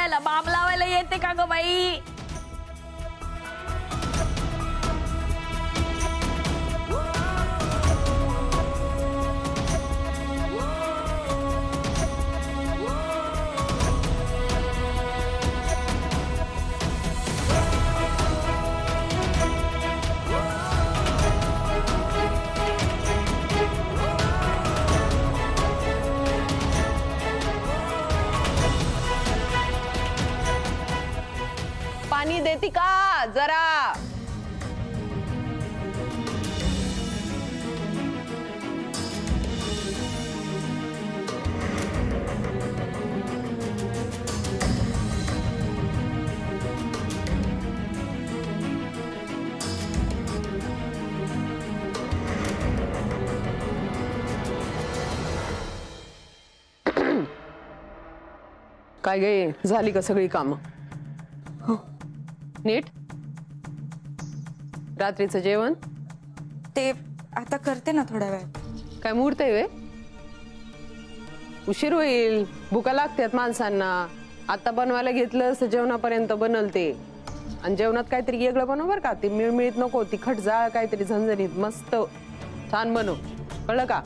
लावायला बाम लावायला येते का ग बाई? पाणी देती का जरा? काय गे, झाली का सगळी कामं? नीट? रात्रीचं जेवण ते आता करते ना थोड्या वेळ. काय मुहूर्त आहे वे? उशीर होईल, भुका लागतात माणसांना. आता बनवायला घेतलं असं जेवणापर्यंत बनल ते. आणि जेवणात काहीतरी वेगळं बनव बर का, ती मिळमिळीत नको, तिखट जाळ काहीतरी झणझणीत मस्त छान बनव, कळलं का?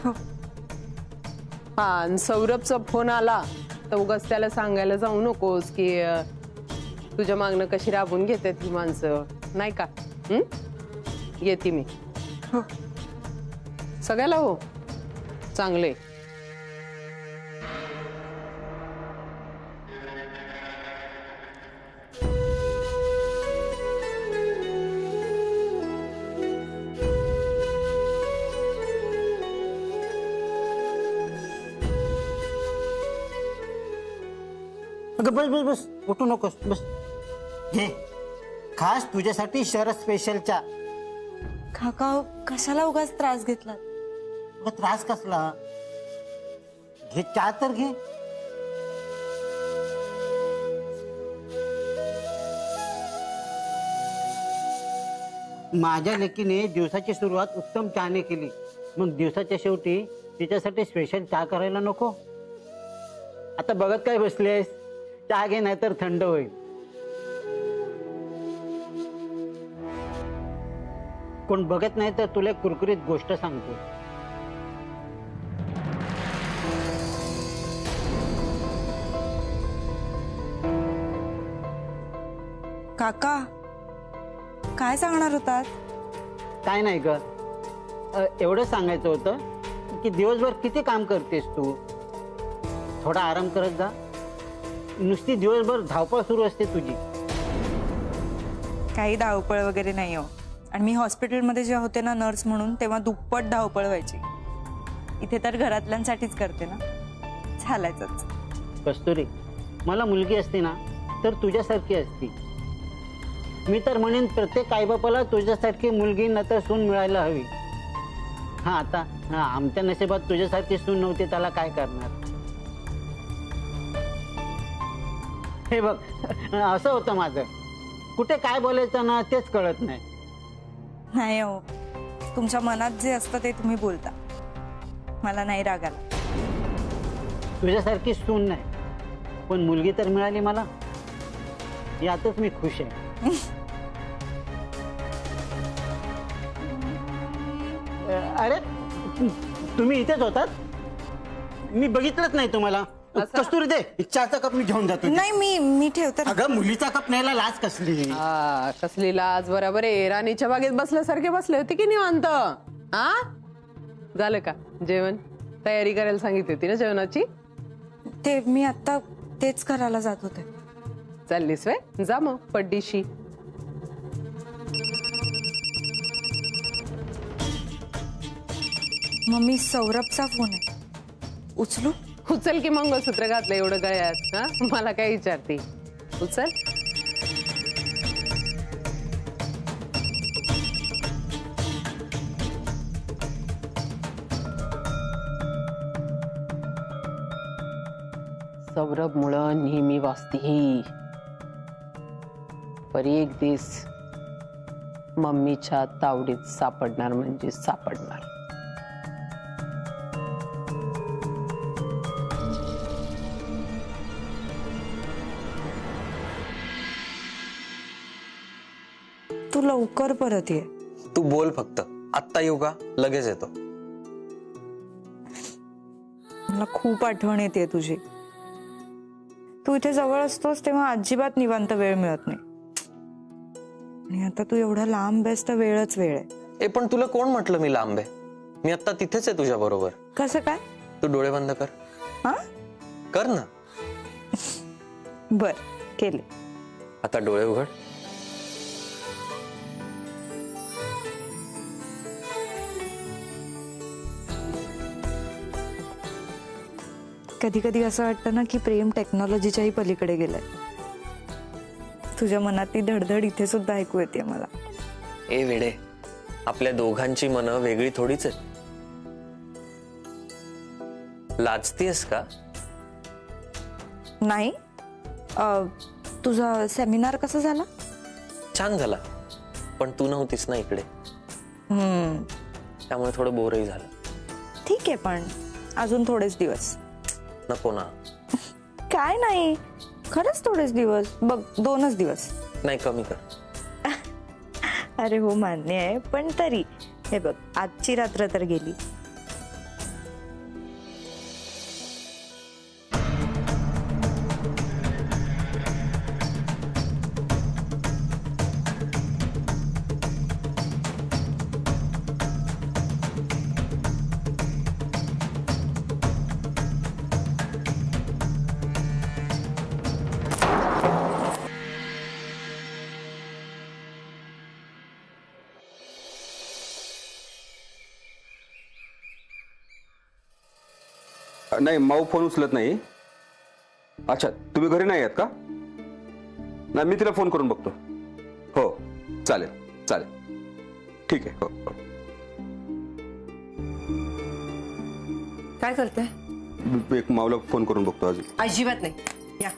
हो. हा, आणि सौरभचा फोन आला तर उगाच त्याला सांगायला जाऊ नकोस की तुझ्या मागणं कशी राबून घेतात ही माणसं, नाही का? येते मी. हो. सगळ्याला हो, चांगले. अगं बस बस बस, उठू नकोस, बस. घे, खास तुझ्यासाठी शरद स्पेशल चा. काका कशाला उगाच त्रास घेतला? त्रास कसला? घे चहा तर घे. माझ्या लेकीने दिवसाची सुरुवात उत्तम चहाने केली, मग दिवसाच्या शेवटी तिच्यासाठी स्पेशल चहा करायला नको? आता बघत काय बसलेस? चहा घे, नाहीतर थंड होईल. कोण बघत नाही तर तुला एक कुरकुरीत गोष्ट सांगतो. काका काय सांगणार होतात? काय नाही ग, एवढं सांगायचं होतं की दिवसभर किती काम करतेस तू? थोडा आराम करत जा. नुसती दिवसभर धावपळ सुरू असते तुझी. काही धावपळ वगैरे नाही हो. आणि मी हॉस्पिटलमध्ये जेव्हा होते ना नर्स म्हणून, तेव्हा दुप्पट धावपळ व्हायची. इथे तर घरातल्यांसाठीच करते ना, चालायचंच. कस्तुरी, मला मुलगी असती ना तर तुझ्यासारखी असती. मी तर म्हणेन प्रत्येक आईबापाला तुझ्यासारखी मुलगी न तर सून मिळायला हवी. हा, आता आमच्या नशिबात तुझ्यासारखी सून नव्हती, त्याला काय करणार? हे बघ, असं होतं माझं. कुठे काय बोलायचं ना तेच कळत नाही. नाही हो, तुमच्या मनात जे असतं ते तुम्ही बोलता. मला नाही राग आला. तुझ्यासारखी सून नाही, पण मुलगी तर मिळाली मला, यातच मी खुश आहे. अरे, तुम्ही इथेच होतात? मी बघितलंच नाही तुम्हाला. कस्तुरी दे, चहाचा कप मी घेऊन जातो. नाही, मी ठेवते. अगं, मुलीचा कप न्यायला लाज कसली? कसली लाज? बरोबर आहे, राणीच्या बागेत बसल्यासारखे बसले होते की निवांत. हा, झालं का जेवण? तयारी करायला सांगितली होती ना जेवणाची? ते मी आता तेच करायला जात होते. चाललीस वे? जा मग पड्डीशी. मम्मी, सौरभचा फोन आहे, उचलू? उचल की, मंगळसूत्र घातलं एवढं गळ्यात. हा, मला काय विचारते? उचल. सौरभ मुळे नेहमी वाचते ही. पर एक दिवस मम्मीच्या तावडीत सापडणार म्हणजे सापडणार. तू लवकर परत ये. तू बोल फक्त, आत्ता येऊ का? लगेच येतो. मला खूप आठवण येते तुझी. तू इथे जवळ असतोस तेव्हा अजिबात निवांत वेळ मिळत नाही, आणि आता तू एवढा लांब आहेस तर वेळच वेळ आहे. ए पण तुला कोण म्हटलं मी लांब आहे? मी आता तिथेच आहे तुझ्या बरोबर. कसं काय? तू डोळे बंद कर. हा, कर ना. बर केले. आता डोळे उघड. कधी कधी असं वाटतं ना की प्रेम टेक्नॉलॉजीच्याही पलीकडे गेलंय. तुझ्या मनात ती धडधड इथे सुद्धा ऐकू येते मला. ए वेडे, आपल्या दोघांची मनं वेगळी थोडीच आहेत. लाजतीयस का? नाही. तुझा सेमिनार कसा झाला? छान झाला, पण तू नव्हतीस ना इकडे, त्यामुळे थोडं बोरही झालं. ठीक आहे, पण अजून थोडेच दिवस. नको ना. काय नाही, खरंच थोडेच दिवस बघ, 2च दिवस. नाही, कमी कर. अरे हो, मान्य आहे, पण तरी हे बघ, आजची रात्र तर गेली. नाही, माऊ फोन उचलत नाही. अच्छा, तुम्ही घरी नाही आहात का? नाही, मी तिला फोन करून बघतो. हो, चालेल चालेल, ठीक आहे. हो हो. काय करताय? एक माऊला फोन करून बघतो अजून. अजिबात नाही. या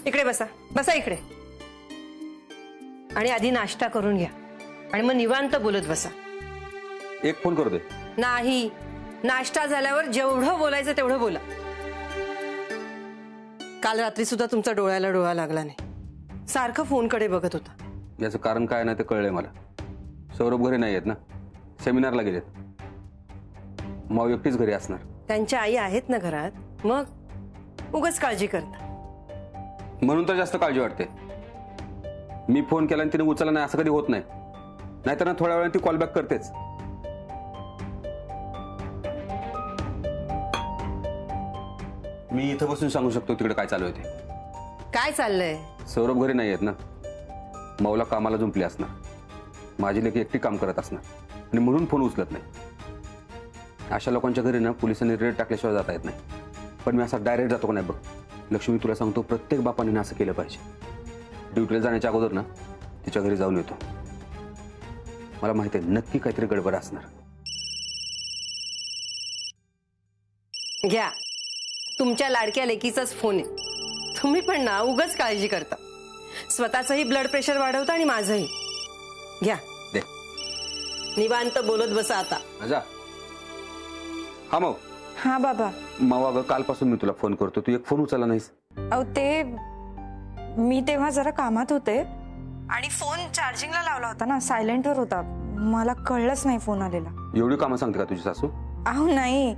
इकडे बसा, बसा इकडे, आणि आधी नाश्ता करून घ्या आणि मग निवांत बोलत बसा. एक फोन करू दे. नाही, नाश्ता झाल्यावर जेवढं बोलायचं तेवढं बोला. काल रात्री सुद्धा तुमचा डोळ्याला डोळा लागला नाही, सारखं फोनकडे बघत होता. याचं कारण काय ना ते कळलंय मला. सौरभ घरी नाही आहेत ना, सेमिनारला गेलेत. माऊ एकटीच घरी असणार. त्यांच्या आई आहेत ना घरात, मग उगाच काळजी करता. म्हणून तर जास्त काळजी वाटते. मी फोन केला आणि तिने उचलला नाही असं कधी होत नाही. नाहीतर ना थोड्या वेळाने ती कॉल बॅक करतेच. मी इथं बसून सांगू शकतो तिकडे काय चालू आहे ते. काय चाललंय? सौरभ घरी नाही आहेत ना, माऊला कामाला जुंपले असणार. माझी लेकी एकटी काम करत असणार आणि म्हणून फोन उचलत नाही. अशा लोकांच्या घरी ना पोलिसांनी रेड टाकल्याशिवाय जाता येत नाही. पण मी असा डायरेक्ट जातो का नाही बघ. लक्ष्मी, तुला सांगतो, प्रत्येक बापाने ना असं केलं पाहिजे. ड्युटीला जाण्याच्या अगोदर ना तिच्या घरी जाऊन येतो. मला माहिती आहे नक्की काहीतरी गडबड असणार. घ्या, तुमच्या लाडक्या लेकीचाच फोन आहे. तुम्ही पण ना उगाच काळजी करता. स्वतःचंही ब्लड प्रेशर वाढवता आणि माझंही. घ्या, दे. निवांत बोलत बसा आता. जा. हा माऊ. हा बाबा. माऊ, अगं कालपासून मी तुला फोन करतो, तू एक फोन उचलला नाहीस. अहो, ते मी तेव्हा जरा कामात होते आणि फोन चार्जिंगला लावला होता ना, सायलेंटवर होता. मला कळलंच नाही फोन आलेला. एवढी कामं सांगते का तुझी सासू? अहो नाही,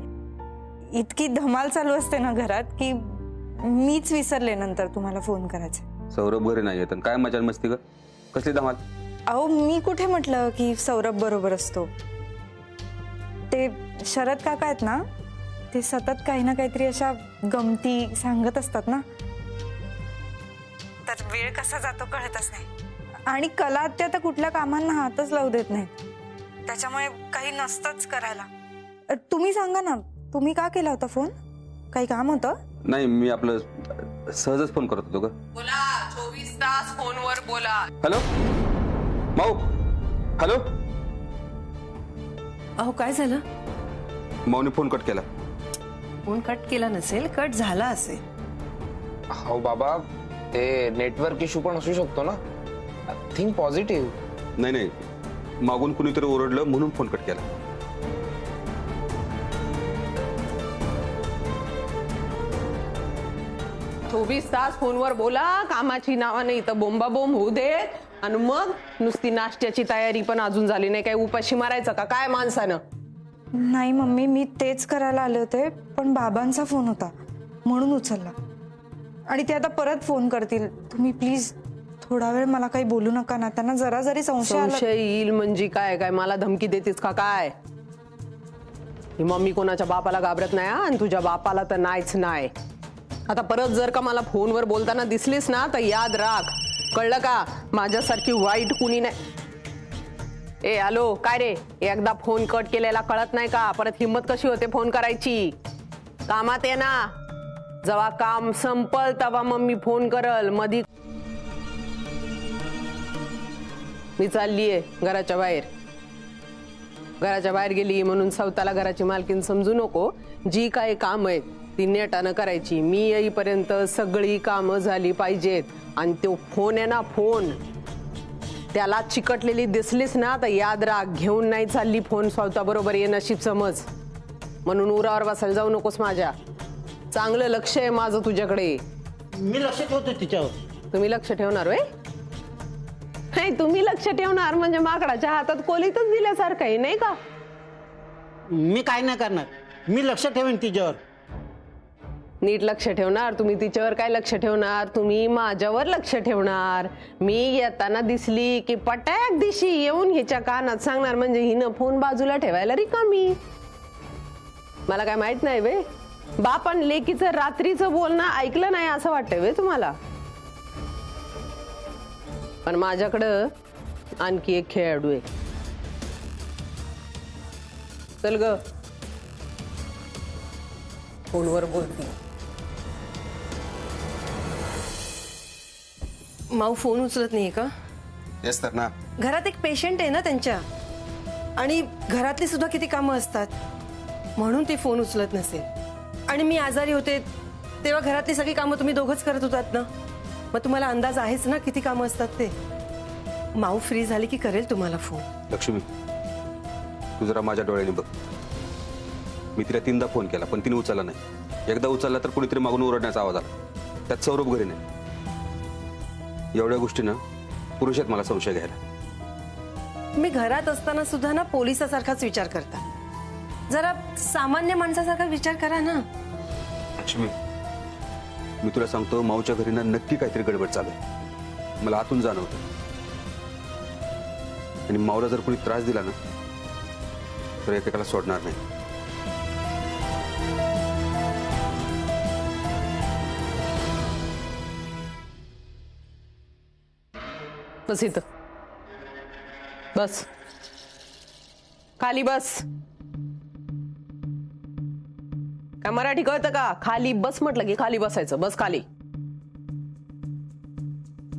इतकी धमाल चालू असते ना घरात की मीच विसरले नंतर तुम्हाला फोन करायचा. सौरभ घरी नाही येत, काय मजा मस्ती ग? कसली धमाल? अहो, मी कुठे म्हटलं की सौरभ बरोबर असतो. ते शरद काका आहेत ना, ते सतत काही ना काहीतरी अशा गमती सांगत असतात ना, तर वेळ कसा जातो कळतच नाही. आणि कला आत्या तर कुठल्या कामांना हातच लावू देत नाहीत. त्याच्यामुळे काही नसतंच करायला. तुम्ही सांगा ना, तुम्ही का केला होता फोन? काही काम होतं? नाही, मी आपलं सहजच फोन करत होतो ग. बोला, 24 तास फोनवर बोला. हॅलो माऊ. हॅलो. अहो, काय झालं? माऊने फोन कट केला. फोन कट केला नसेल, कट झाला असेल. हो बाबा, ते नेटवर्क इश्यू पण असू शकतो ना. Think positive. नाही नाही, मागून कुणीतरी ओरडलं म्हणून फोन कट केला. 24 तास फोनवर बोला, कामाची नावाने इथं बोंबाबोंब होऊ देत आणि मग नुसती नाश्त्याची तयारी पण अजून झाली नाही. काय उपाशी मारायचं का काय माणसानं? नाही मम्मी, मी तेच करायला आले होते, पण बाबांचा फोन होता म्हणून उचलला. आणि ते आता परत फोन करतील. तुम्ही प्लीज थोडा वेळ मला काही बोलू नका ना. त्यांना जरा जरी संशय येईल म्हणजे काय? काय मला धमकी देतीस का काय? ही मम्मी कोणाच्या बापाला घाबरत नाही आणि तुझ्या बापाला तर नाहीच नाही. आता परत जर का मला फोनवर बोलताना दिसलीस ना तर याद राख, कळलं का? माझ्यासारखी वाईट कुणी नाही. ए हॅलो, काय रे? एकदा फोन कट केलेला कळत नाही का? परत हिम्मत कशी होते फोन करायची? कामात आहे ना, जेव्हा काम संपल तेव्हा मम्मी फोन करल. मधी मी चाललीये घराच्या बाहेर. घराच्या बाहेर गेली म्हणून स्वतःला घराची मालकीन समजू नको. जी काही काम आहे ती नेटानं करायची. मी येईपर्यंत सगळी कामं झाली पाहिजेत. आणि तो फोन आहे ना, फोन त्याला चिकटलेली दिसलीस ना तर याद राख, घेऊन नाही चालली फोन स्वतः बरोबर. ये नशीब समज. म्हणून उरावर बसायला जाऊ नकोस माझ्या. चांगलं लक्ष आहे माझं तुझ्याकडे. मी लक्ष ठेवतो तिच्यावर. तुम्ही लक्ष ठेवणार होय? नाही, तुम्ही लक्ष ठेवणार म्हणजे माकडाच्या हातात कोलीतच दिल्यासारखं आहे नाही का? मी काय नाही करणार, मी लक्ष ठेवेन तिच्यावर. नीट लक्ष ठेवणार तुम्ही. तिच्यावर काय लक्ष ठेवणार? तुम्ही माझ्यावर लक्ष ठेवणार. मी येताना दिसली की पटाक दिशी येऊन हिच्या कानात सांगणार म्हणजे हिनं फोन बाजूला ठेवायला रिकामी. मला काय माहित नाही वे? बाप आणि लेकीचं रात्रीचं बोलणं ऐकलं नाही असं वाटतंय वे तुम्हाला? पण माझ्याकडं आणखी एक खेळाडू आहे. चल ग, फोनवर बोलती. माऊ फोन उचलत नाहीये का? येस तर ना. घरात एक पेशंट आहे ना त्यांच्या, आणि घरातली सुद्धा किती कामं असतात म्हणून ते फोन उचलत नसेल. आणि मी आजारी होते तेव्हा घरातली सगळी कामं तुम्ही दोघंच करत होतात ना, मग तुम्हाला अंदाज आहेच ना किती कामं असतात ते. माऊ फ्री झाली की करेल तुम्हाला फोन. लक्ष्मी, तू जरा माझ्या डोळ्याने बघ. मी तिला 3दा फोन केला पण तिने उचलला नाही. एकदा उचलला तर कुणीतरी मागून ओरडण्याचा आवाज आला. त्यात सौरभ घरी नाही. एवढ्या गोष्टीनं पुरुषात मला संशय घ्यायला. मी घरात असताना सुद्धा ना पोलिसासारखाच विचार करता. जरा सामान्य माणसासारखा विचार करा ना. लक्ष्मी, मी तुला सांगतो, माऊच्या घरी ना नक्की काहीतरी गडबड चालू आहे. मला आतून जाणवतं. आणि माऊला जर कोणी त्रास दिला ना तर एकेकाला सोडणार नाही. बस इथं बस, खाली बस. काय मराठी कळतं का? खाली बस म्हटलं की खाली बसायचं. बस खाली,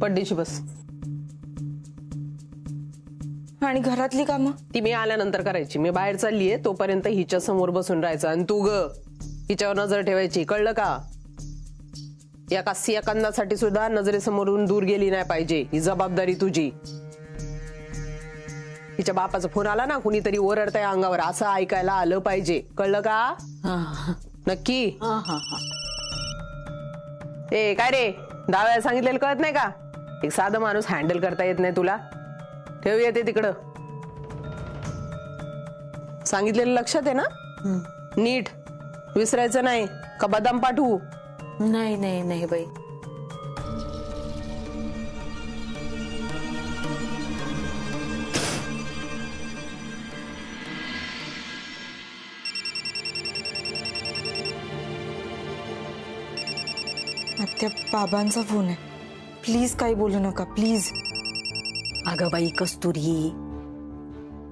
पड्डीची बस. आणि घरातली कामं ती मी आल्यानंतर करायची. मी बाहेर चाललीये तोपर्यंत हिच्या समोर बसून राहायचं. आणि तू ग हिच्यावर नजर ठेवायची, कळलं का? एका सेकंदासाठी सुद्धा नजरेसमोरून दूर गेली नाही पाहिजे. ही जबाबदारी तुझी. तिच्या बापाचा फोन आला ना, कुणीतरी ओरडतंय अंगावर, असं ऐकायला आलं पाहिजे. कळलं का? नक्की? ए काय रे, 10 वेळा सांगितलेलं कळत नाही का? एक साधा माणूस हँडल करता येत नाही तुला? ठेव येते तिकडं. सांगितलेलं लक्षात आहे ना? नीट विसरायचं नाही. का बदाम पाठवू? नाही नाही नाही बाई. आत्या, बाबांचा फोन आहे. प्लीज काही बोलू नका प्लीज. अगं बाई कस्तुरी,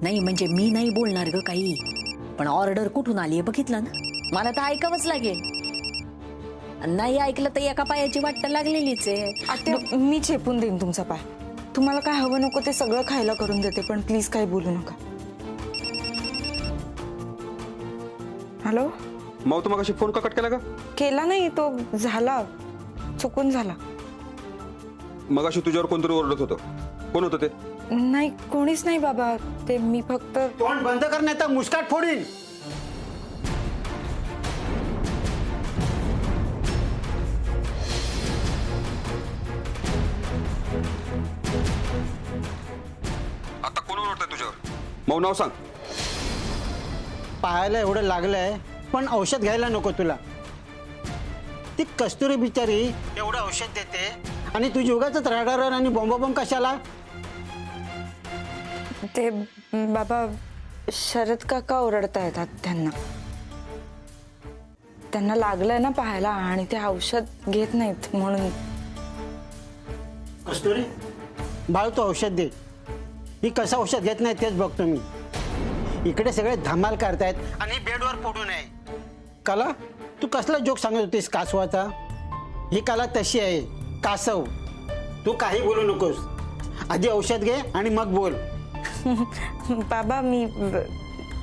नाही म्हणजे मी नाही बोलणार ग काही, पण ऑर्डर कुठून आली बघितलं ना, मला तर ऐकावंच लागेल. नाही ऐकलं तर एका पायाची वाट लागलेलीच आहे. आत्या, मी चेपून देईन तुमचा पाय. तुम्हाला काय हवं नको ते सगळं खायला करून देते, पण प्लीज काही बोलू नका. हॅलो माऊ, तू मगाशी फोन का कट केला का? केला नाही, तो झाला, चुकून झाला. मगाशी तुझ्यावर कोणतरी ओरडत होतं. कोण होतं ते? नाही कोणीच नाही बाबा, ते मी फक्त. तोंड बंद करण्याचा मुस्काट फोडीन. मऊ नाव सांग. पाहायला एवढं लागलंय पण औषध घ्यायला नको तुला. ती कस्तुरी बिचारी एवढं औषध देते आणि तुझी उगाच रडारड आणि बॉम्ब कशाला? ते बाबा शरद काका ओरडता येतात त्यांना लागलंय ना पाहायला आणि ते औषध घेत नाहीत म्हणून. कस्तुरी बाळ तू औषध दे. ही कसं औषध घेत नाही तेच बघतो मी. इकडे सगळे धमाल करतायत आणि बेडवर पडू नये. कला तू कसला जोक सांगत होतीस कासवाचा? ही कला तशी आहे कासव. तू काही बोलू नकोस. आधी औषध घे आणि मग बोल. बाबा मी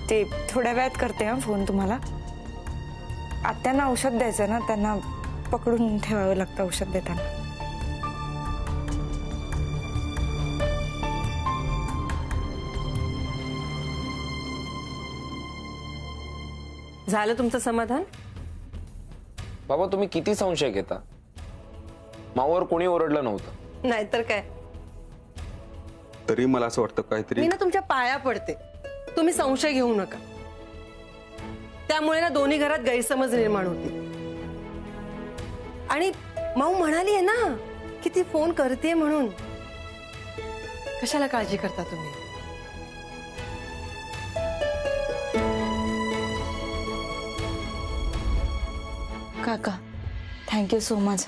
ते थोड्या वेळात करते हा फोन तुम्हाला. आत्यांना औषध द्यायचं ना, त्यांना पकडून ठेवावं लागतं औषध देताना. झालं तुमचं समाधान? बाबा तुम्ही किती संशय घेता? मावर कोणी ओरडलं नव्हतं. नाहीतर काय. तरी मला असं वाटतं काहीतरी. मी ना तुमच्या पाया पडते, तुम्ही संशय घेऊ नका. त्यामुळे ना दोन्ही घरात गैरसमज निर्माण होतील. आणि माऊ म्हणाली आहे ना की ती फोन करते म्हणून. कशाला काळजी करता तुम्ही? काका थँक्यू सो मच.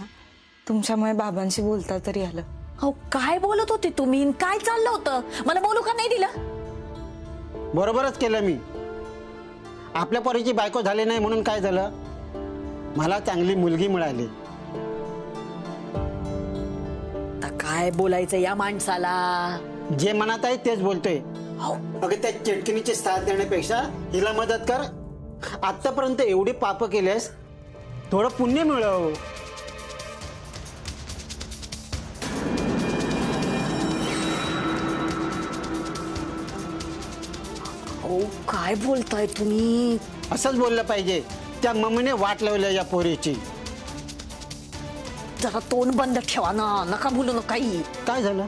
तुमच्यामुळे बाबांशी बोलता तरी आलं. अहो काय बोलत होते तुम्ही? काय चाललं होतं? मला बोलू का नाही दिलं? बरोबरच केलं मी. आपल्या पोरीची बायको झाली नाही म्हणून काय झालं? मला चांगली मुलगी मिळाली. आता काय बोलायचं या माणसाला? जे मनात आहे तेच बोलतोय. अगं त्या चिटकिनीची साथ देण्यापेक्षा हिला मदत कर. आतापर्यंत एवढी पाप केलेस, थोडं पुण्य मिळव. अहो काय बोलताय तुम्ही? असंच बोललं पाहिजे. त्या मम्मीने वाट लावल्या या पोरीची. जरा तोंड बंद ठेवा ना, नका बोलू ना काही. काय झालं?